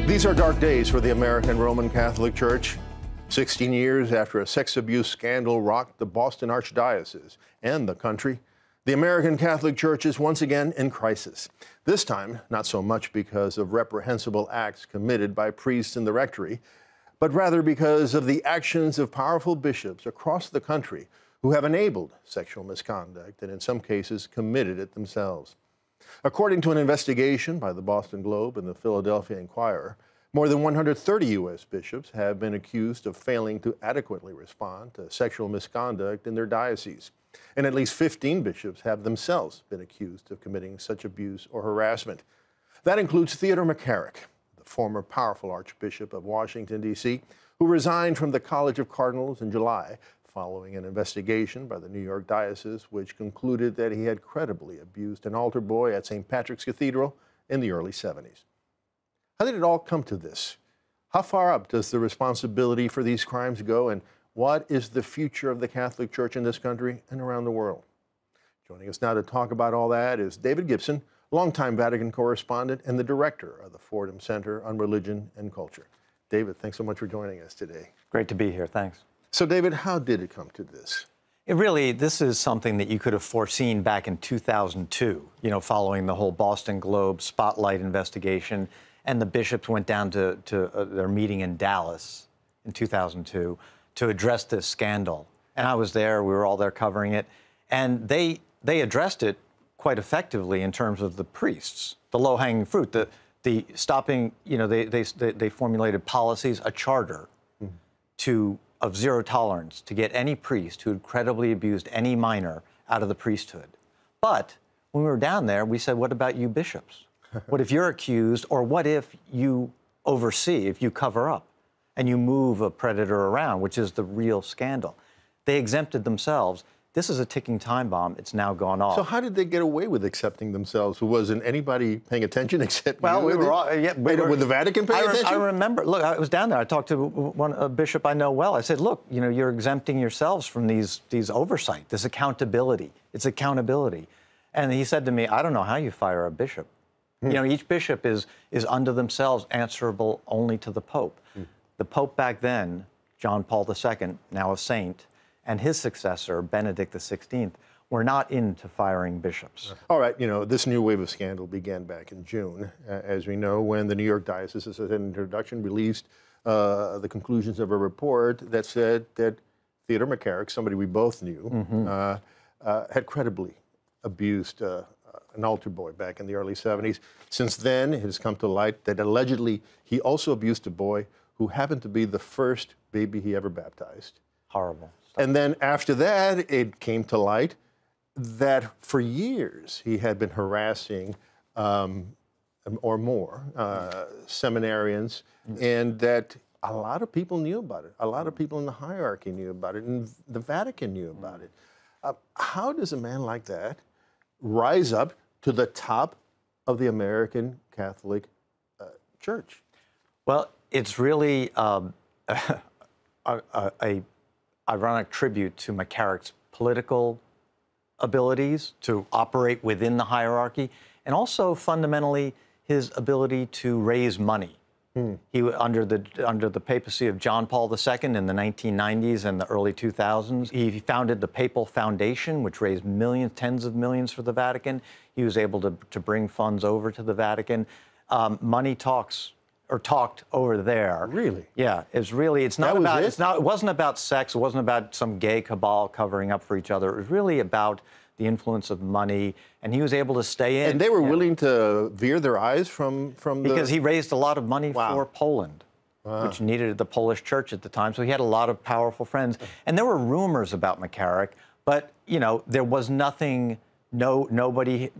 These are dark days for the American Roman Catholic Church. 16 years after a sex abuse scandal rocked the Boston Archdiocese and the country, the American Catholic Church is once again in crisis. This time, not so much because of reprehensible acts committed by priests in the rectory, but rather because of the actions of powerful bishops across the country who have enabled sexual misconduct and in some cases committed it themselves. According to an investigation by the Boston Globe and the Philadelphia Inquirer, more than 130 U.S. bishops have been accused of failing to adequately respond to sexual misconduct in their diocese. And at least 15 bishops have themselves been accused of committing such abuse or harassment. That includes Theodore McCarrick, the former powerful Archbishop of Washington, D.C., who resigned from the College of Cardinals in July following an investigation by the New York Diocese, which concluded that he had credibly abused an altar boy at St. Patrick's Cathedral in the early 70s. How did it all come to this? How far up does the responsibility for these crimes go, and what is the future of the Catholic Church in this country and around the world? Joining us now to talk about all that is David Gibson, longtime Vatican correspondent and the director of the Fordham Center on Religion and Culture. David, thanks so much for joining us today. Great to be here, thanks. So, David, how did it come to this? This is something that you could have foreseen back in 2002, following the whole Boston Globe spotlight investigation. And the bishops went down to their meeting in Dallas in 2002 to address this scandal. And I was there, we were all there covering it. And they addressed it quite effectively in terms of the priests, the low-hanging fruit, the stopping, they formulated policies, a charter of zero tolerance to get any priest who had credibly abused any minor out of the priesthood. But when we were down there, we said, what about you bishops? What if you're accused, or what if you oversee, if you cover up and you move a predator around, which is the real scandal? They exempted themselves. This is a ticking time bomb. It's now gone off. So how did they get away with accepting themselves? Wasn't anybody paying attention except well, you? We were all, yeah, Would the Vatican pay attention? I remember, look, I was down there. I talked to a bishop I know well. I said, look, you're exempting yourselves from these oversight, this accountability. It's accountability. And he said to me, I don't know how you fire a bishop. Each bishop is unto themselves answerable only to the Pope. The Pope back then, John Paul II, now a saint, and his successor, Benedict XVI, were not into firing bishops. All right, this new wave of scandal began back in June, as we know, when the New York Diocese, as an introduction, released the conclusions of a report that said that Theodore McCarrick, somebody we both knew, had credibly abused an altar boy back in the early 70s. Since then, it has come to light that allegedly he also abused a boy who happened to be the first baby he ever baptized. Horrible. And then after that, it came to light that for years he had been harassing or more seminarians, and that a lot of people knew about it. A lot of people in the hierarchy knew about it, and the Vatican knew about it. How does a man like that rise up to the top of the American Catholic Church? Well, it's really a ironic tribute to McCarrick's political abilities to operate within the hierarchy, and also fundamentally his ability to raise money. He, under the papacy of John Paul II in the 1990s and the early 2000s, he founded the Papal Foundation, which raised millions, tens of millions for the Vatican. He was able to bring funds over to the Vatican. Money talks, or talked over there. Really? Yeah, it's not about, it wasn't about sex, it wasn't about some gay cabal covering up for each other. It was really about the influence of money, and he was able to stay in. And they were willing to veer their eyes from because he raised a lot of money for Poland, which needed the Polish church at the time. So he had a lot of powerful friends. And there were rumors about McCarrick, but, there was nothing, nobody,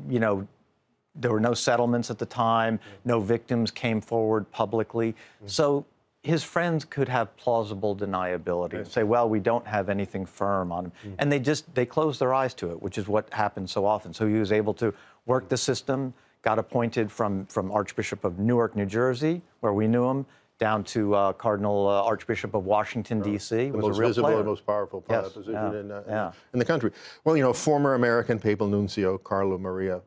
there were no settlements at the time, no victims came forward publicly. So his friends could have plausible deniability and say, well, we don't have anything firm on him. And they closed their eyes to it, which is what happens so often. So he was able to work the system, got appointed from Archbishop of Newark, New Jersey, where we knew him, down to Archbishop of Washington, D.C. The most visible and most powerful position in the country. Well, former American Papal Nuncio Carlo Maria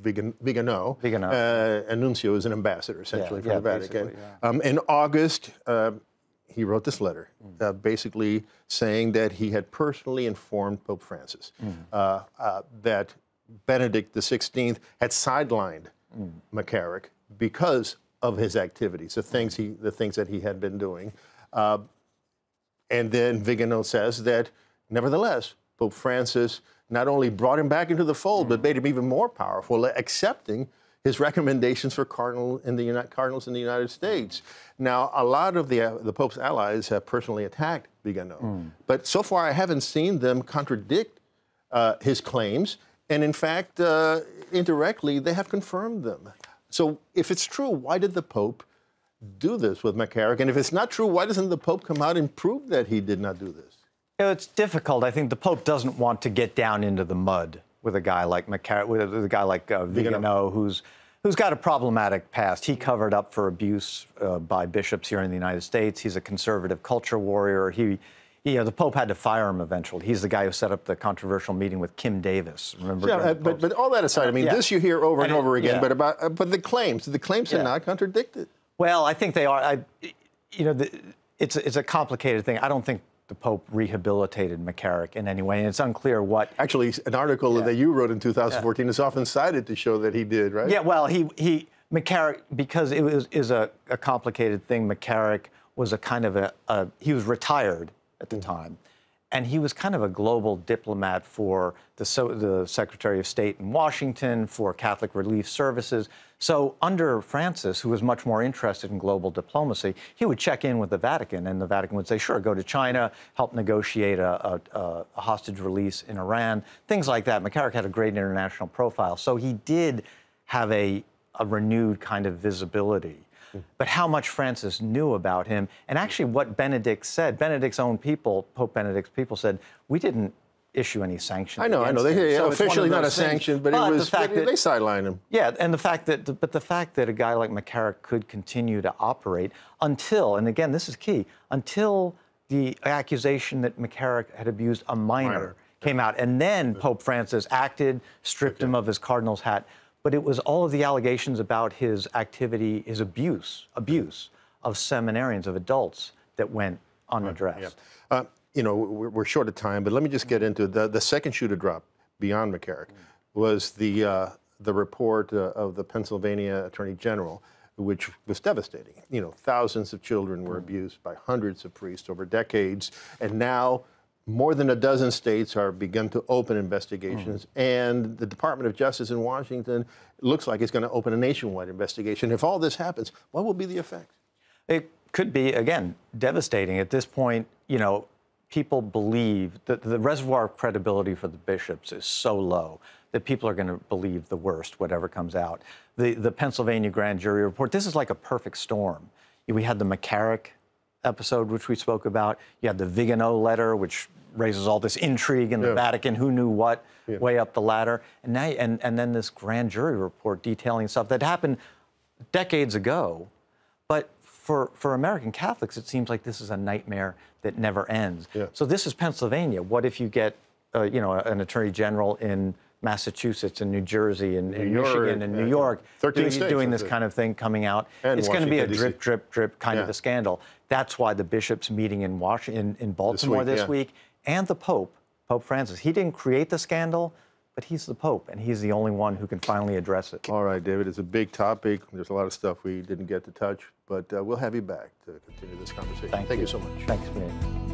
Vigano. A nuncio is an ambassador, essentially, for the Vatican. In August, he wrote this letter, basically saying that he had personally informed Pope Francis that Benedict XVI had sidelined McCarrick because of his activities, the things that he had been doing. And then Vigano says that, nevertheless, Pope Francis not only brought him back into the fold, but made him even more powerful, accepting his recommendations for cardinals in the United States. Now, a lot of the Pope's allies have personally attacked Vigano, but so far I haven't seen them contradict his claims, and in fact, indirectly, they have confirmed them. So if it's true, why did the Pope do this with McCarrick? And if it's not true, why doesn't the Pope come out and prove that he did not do this? You know, it's difficult. I think the Pope doesn't want to get down into the mud with a guy like McCarrick, with a guy like Vigano, who's got a problematic past. He covered up for abuse by bishops here in the United States. He's a conservative culture warrior. The Pope had to fire him eventually. He's the guy who set up the controversial meeting with Kim Davis. Remember? Yeah, but all that aside, I mean, this you hear over and over again. Yeah. But the claims are not contradicted. Well, I think they are. It's a complicated thing. I don't think the Pope rehabilitated McCarrick in any way, and it's unclear what. Actually, an article that you wrote in 2014 is often cited to show that he did, right? Yeah. Well, McCarrick, because it is a complicated thing. McCarrick was a kind of he was retired at the time, and he was kind of a global diplomat for the Secretary of State in Washington, for Catholic Relief Services. So under Francis, who was much more interested in global diplomacy, he would check in with the Vatican, and the Vatican would say, sure, go to China, help negotiate a hostage release in Iran, things like that. McCarrick had a great international profile, so he did have a renewed kind of visibility. But how much Francis knew about him, and actually what Benedict said, Benedict's own people, Pope Benedict's people said, we didn't issue any sanctions. I know. So officially not a sanction, but it was, they sidelined him. Yeah, and the fact that a guy like McCarrick could continue to operate until, and again, this is key, until the accusation that McCarrick had abused a minor came out, and then Pope Francis acted, stripped him of his cardinal's hat. But it was all of the allegations about his activity, his abuse of seminarians, of adults, that went unaddressed. We're short of time, but let me just get into the second shoe to drop beyond McCarrick was the report of the Pennsylvania Attorney General, which was devastating. Thousands of children were abused by hundreds of priests over decades, and now more than a dozen states are begun to open investigations, and the Department of Justice in Washington looks like it's going to open a nationwide investigation. If all this happens, what will be the effect? It could be, again, devastating. At this point, people believe that the reservoir of credibility for the bishops is so low that people are going to believe the worst, whatever comes out. The Pennsylvania grand jury report, this is like a perfect storm. We had the McCarrick episode, which we spoke about. You had the Vigano letter, which raises all this intrigue in the Vatican, who knew what, way up the ladder. And now, and then this grand jury report detailing stuff that happened decades ago. But for American Catholics, it seems like this is a nightmare that never ends. So this is Pennsylvania. What if you get, an attorney general in Massachusetts and New Jersey and Michigan and New York doing this kind of thing coming out? It's going to be a drip, drip, drip kind of a scandal. That's why the bishops meeting in Baltimore this week, and the Pope Francis. He didn't create the scandal, but he's the Pope, and he's the only one who can finally address it. All right, David, it's a big topic. There's a lot of stuff we didn't get to touch, but we'll have you back to continue this conversation. Thank you so much. Thanks, man.